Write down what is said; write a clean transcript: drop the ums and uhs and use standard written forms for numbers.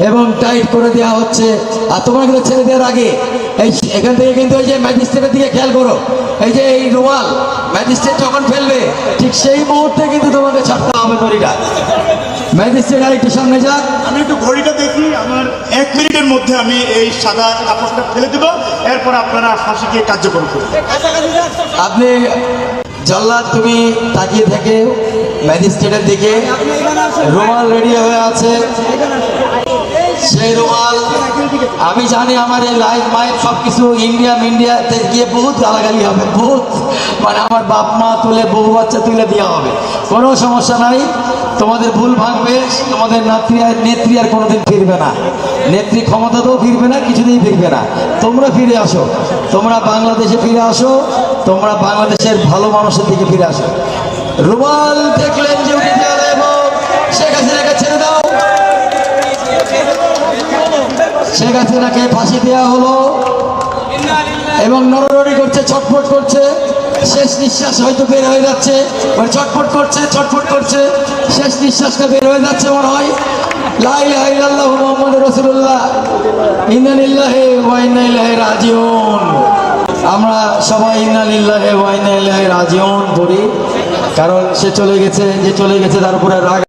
এবং টাইট করে দেওয়া হচ্ছে। আর তোমরা কিন্তু ছেড়ে দেওয়ার আগে এই এখান থেকে কিন্তু এই যে ম্যাজিস্ট্রেটের দিকে খেয়াল করো, এই যে এই রুমাল ম্যাজিস্ট্রেট যখন ফেলবে ঠিক সেই মুহূর্তে কিন্তু তোমাকে ছাড়তে হবে দড়িটা। ম্যাজিস্ট্রেট আর একটু সামনে যাক, আমি একটু ঘড়িটা দেখি, আমার 1 মিনিটের মধ্যে আমি এই সাদা কাপড়টা ফেলে দেবো, এরপর আপনারা ফাঁসিকে কার্যকর করবেন। আপনি জল্লাদ তুমি তাকিয়ে থেকে ম্যাজিস্ট্রেটের দিকে, রুমাল রেডি হয়ে আছে। সেই রুমাল আমি জানি আমার এই লাইভ মাইভ সবকিছু ইন্ডিয়াতে গিয়ে বহুত গালাগালি হবে, বহুত মানে আমার বাপ মা তুলে বউ বাচ্চা তুলে দেওয়া হবে, কোনো সমস্যা নাই। তোমাদের ভুল ভাঙবে, তোমাদের নেত্রী আর কোনোদিন ফিরবে না, নেত্রী ক্ষমতাতেও ফিরবে না, কিছুতেই ফিরবে না। তোমরা ফিরে আসো, তোমরা বাংলাদেশে ফিরে আসো, তোমরা বাংলাদেশের ভালো মানুষের দিকে ফিরে আসো। রুমাল দেখলেন যে উঠে গেল এবং শেখ হাসিনাকে ছেড়ে দাও। শেখ হাসিনাকে ফাঁসি দেওয়া হলো এবং নড়ানড়ি করছে, ছটফট করছে, শেষ নিঃশ্বাস হয়তো বের হয়ে যাচ্ছে, মানে ছটফট করছে, ছটফট করছে, শেষ নিঃশ্বাসটা বের হয়ে যাচ্ছে মনে হয়। লা ইলাহা ইল্লাল্লাহু মুহাম্মাদুর রাসূলুল্লাহ, ইন্না লিল্লাহি ওয়া ইন্না ইলাইহি রাজিউন। আমরা সবাই ইন্না লিল্লাহি ওয়া ইন্না ইলাইহি রাজিউন বলি, কারণ সে চলে গেছে, যে চলে গেছে তার উপরে রাগ